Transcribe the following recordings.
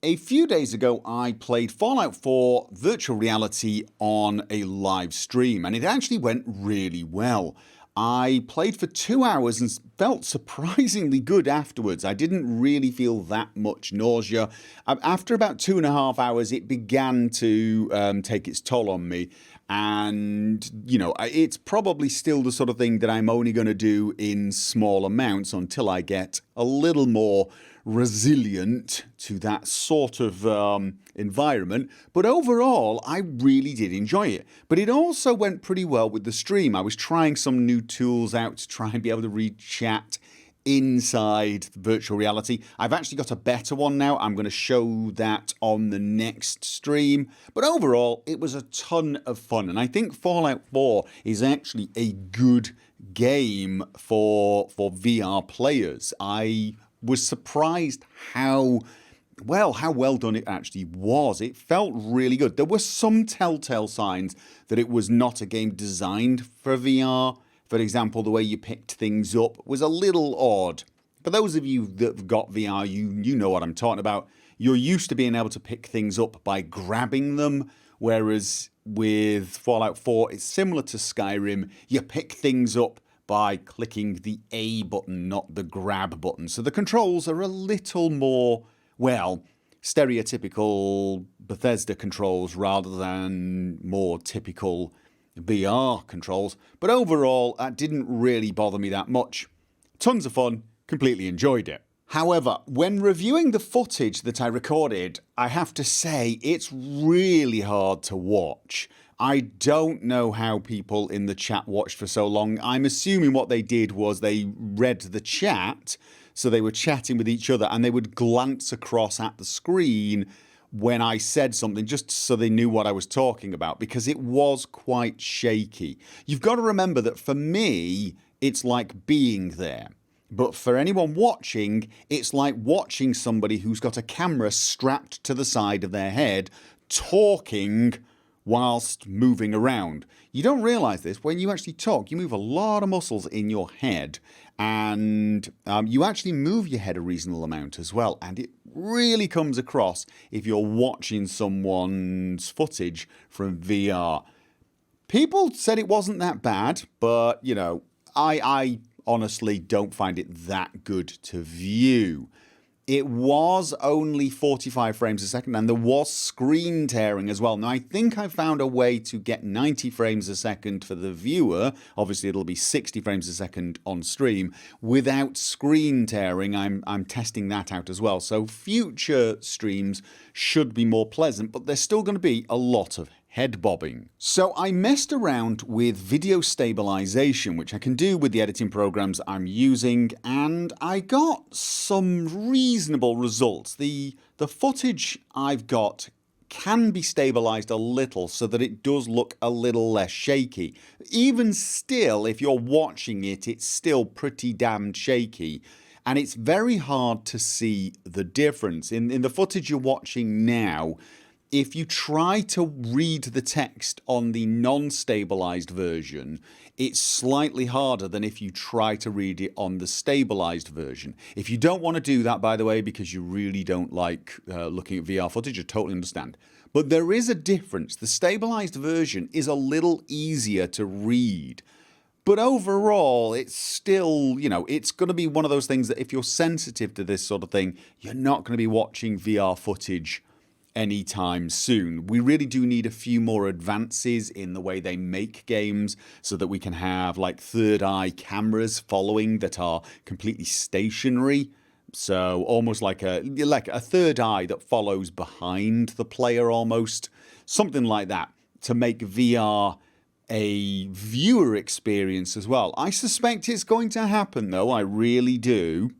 A few days ago, I played Fallout 4 Virtual Reality on a live stream, and it actually went really well. I played for 2 hours and felt surprisingly good afterwards. I didn't really feel that much nausea. After about 2.5 hours, it began to take its toll on me. And, it's probably still the sort of thing that I'm only going to do in small amounts until I get a little more resilient to that sort of environment. But overall, I really did enjoy it. But it also went pretty well with the stream. I was trying some new tools out to try and be able to read chat inside virtual reality. I've actually got a better one now. I'm going to show that on the next stream. But overall, it was a ton of fun. And I think Fallout 4 is actually a good game for VR players. I was surprised how well done it actually was. It felt really good. There were some telltale signs that it was not a game designed for VR. For example, the way you picked things up was a little odd. For those of you that have got VR, you know what I'm talking about. You're used to being able to pick things up by grabbing them, whereas with Fallout 4, it's similar to Skyrim. You pick things up by clicking the A button, not the grab button. So the controls are a little more, stereotypical Bethesda controls rather than more typical VR controls. But overall, that didn't really bother me that much. Tons of fun, completely enjoyed it. However, when reviewing the footage that I recorded, I have to say it's really hard to watch. I don't know how people in the chat watched for so long. I'm assuming what they did was they read the chat, so they were chatting with each other and they would glance across at the screen when I said something just so they knew what I was talking about, because it was quite shaky. You've got to remember that for me, it's like being there. But for anyone watching, it's like watching somebody who's got a camera strapped to the side of their head talking whilst moving around. You don't realise this. When you actually talk, you move a lot of muscles in your head, and you actually move your head a reasonable amount as well, and it really comes across if you're watching someone's footage from VR. People said it wasn't that bad, but, I honestly don't find it that good to view. It was only 45 frames a second, and there was screen tearing as well. Now, I think I found a way to get 90 frames a second for the viewer. Obviously, it'll be 60 frames a second on stream without screen tearing. I'm testing that out as well. So future streams should be more pleasant, but there's still going to be a lot of head bobbing. So I messed around with video stabilization, which I can do with the editing programs I'm using, and I got some reasonable results. The footage I've got can be stabilized a little so that it does look a little less shaky. Even still, if you're watching it, it's still pretty damn shaky. And it's very hard to see the difference. In the footage you're watching now, if you try to read the text on the non-stabilized version, it's slightly harder than if you try to read it on the stabilized version. If you don't want to do that, by the way, because you really don't like looking at VR footage, I totally understand. But there is a difference. The stabilized version is a little easier to read. But overall, it's still, it's going to be one of those things that if you're sensitive to this sort of thing, you're not going to be watching VR footage anytime soon. We really do need a few more advances in the way they make games so that we can have like third eye cameras following that are completely stationary. So almost like a third eye that follows behind the player almost. Something like that to make VR a viewer experience as well. I suspect it's going to happen though, I really do.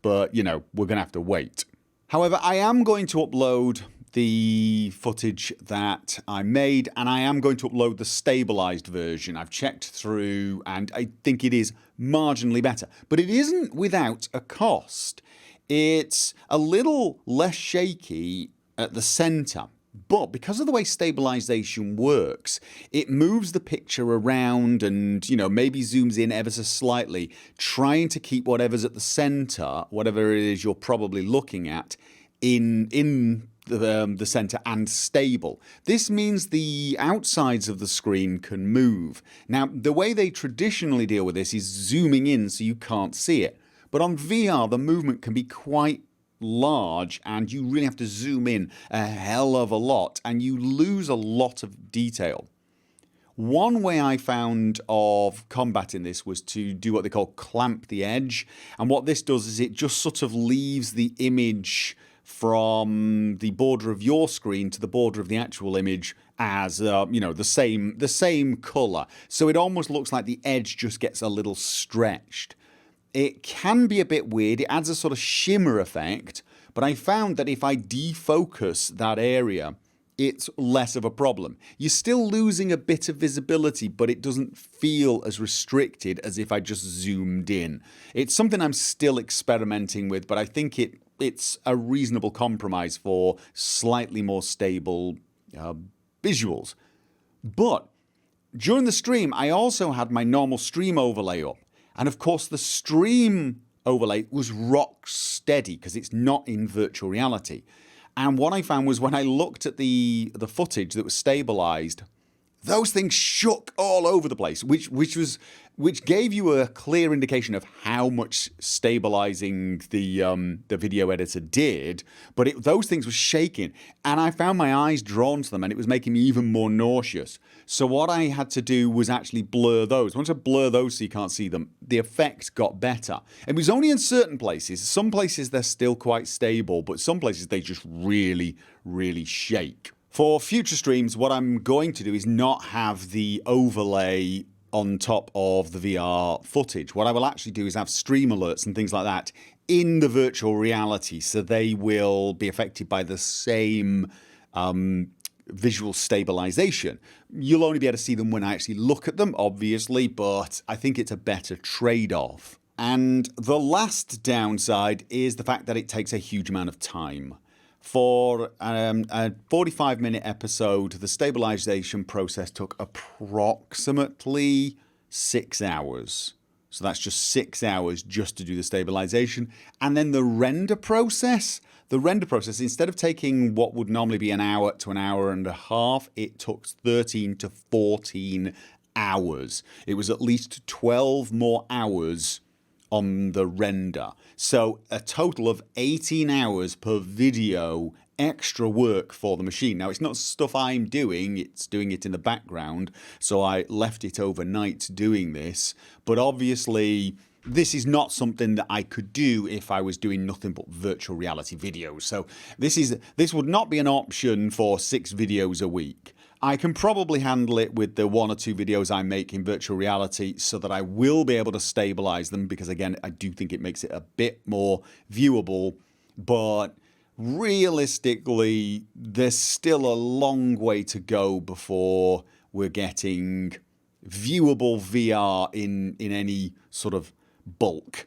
But, we're going to have to wait. However, I am going to upload the footage that I made, and I am going to upload the stabilized version. I've checked through and I think it is marginally better, but it isn't without a cost. It's a little less shaky at the center, but because of the way stabilization works, it moves the picture around and, maybe zooms in ever so slightly, trying to keep whatever's at the center, whatever it is you're probably looking at, in the center and stable. This means the outsides of the screen can move. Now, the way they traditionally deal with this is zooming in so you can't see it. But on VR, the movement can be quite large and you really have to zoom in a hell of a lot and you lose a lot of detail. One way I found of combating this was to do what they call clamp the edge, and what this does is it just sort of leaves the image from the border of your screen to the border of the actual image as the same color, so it almost looks like the edge just gets a little stretched. It can be a bit weird, it adds a sort of shimmer effect, but I found that if I defocus that area, it's less of a problem. You're still losing a bit of visibility, but it doesn't feel as restricted as if I just zoomed in. It's something I'm still experimenting with, but I think it's a reasonable compromise for slightly more stable visuals. But during the stream, I also had my normal stream overlay up. And of course, the stream overlay was rock steady because it's not in virtual reality. And what I found was when I looked at the footage that was stabilized, those things shook all over the place, which gave you a clear indication of how much stabilizing the video editor did. But those things were shaking, and I found my eyes drawn to them, and it was making me even more nauseous. So what I had to do was actually blur those. Once I blur those so you can't see them, the effect got better. It was only in certain places. Some places they're still quite stable, but some places they just really, really shake. For future streams, what I'm going to do is not have the overlay on top of the VR footage. What I will actually do is have stream alerts and things like that in the virtual reality, so they will be affected by the same visual stabilization. You'll only be able to see them when I actually look at them, obviously, but I think it's a better trade-off. And the last downside is the fact that it takes a huge amount of time. For a 45-minute episode, the stabilization process took approximately 6 hours. So that's just 6 hours just to do the stabilization. And then the render process, instead of taking what would normally be an hour to an hour and a half, it took 13 to 14 hours. It was at least 12 more hours on the render. So a total of 18 hours per video extra work for the machine. Now, it's not stuff I'm doing, it's doing it in the background, so I left it overnight doing this. But obviously, this is not something that I could do if I was doing nothing but virtual reality videos. So this would not be an option for 6 videos a week. I can probably handle it with the 1 or 2 videos I make in virtual reality so that I will be able to stabilize them, because again, I do think it makes it a bit more viewable. But realistically, there's still a long way to go before we're getting viewable VR in any sort of bulk.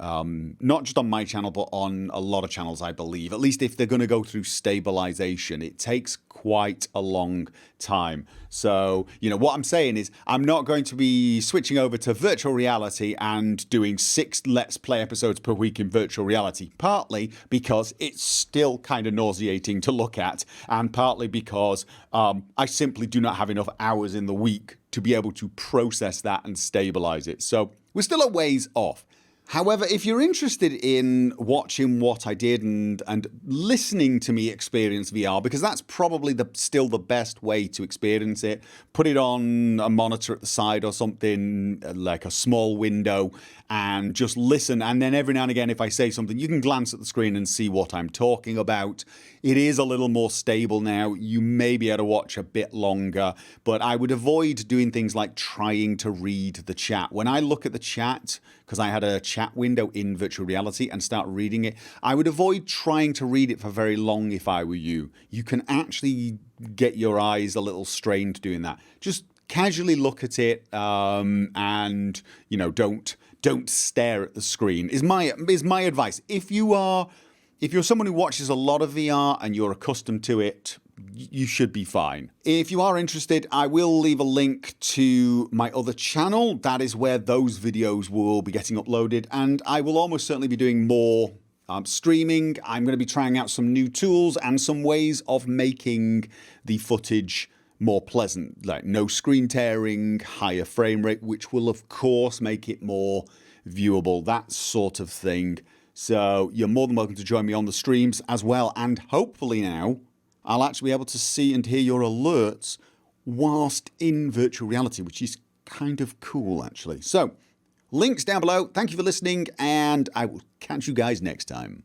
Not just on my channel, but on a lot of channels, I believe. At least if they're going to go through stabilization, it takes quite a long time. So, what I'm saying is I'm not going to be switching over to virtual reality and doing 6 Let's Play episodes per week in virtual reality. Partly because it's still kind of nauseating to look at, and partly because I simply do not have enough hours in the week to be able to process that and stabilize it. So we're still a ways off. However, if you're interested in watching what I did and listening to me experience VR, because that's probably still the best way to experience it, put it on a monitor at the side or something, like a small window, and just listen. And then every now and again, if I say something, you can glance at the screen and see what I'm talking about. It is a little more stable now. You may be able to watch a bit longer, but I would avoid doing things like trying to read the chat. When I look at the chat, because I had a chat window in virtual reality, and start reading it, I would avoid trying to read it for very long if I were you. You can actually get your eyes a little strained doing that. Just casually look at it, and don't stare at the screen is my advice. If you're someone who watches a lot of VR and you're accustomed to it, you should be fine. If you are interested, I will leave a link to my other channel. That is where those videos will be getting uploaded, and I will almost certainly be doing more streaming. I'm going to be trying out some new tools and some ways of making the footage more pleasant, like no screen tearing, higher frame rate, which will of course make it more viewable, that sort of thing. So you're more than welcome to join me on the streams as well, and hopefully now I'll actually be able to see and hear your alerts whilst in virtual reality, which is kind of cool actually. So links down below. Thank you for listening, and I will catch you guys next time.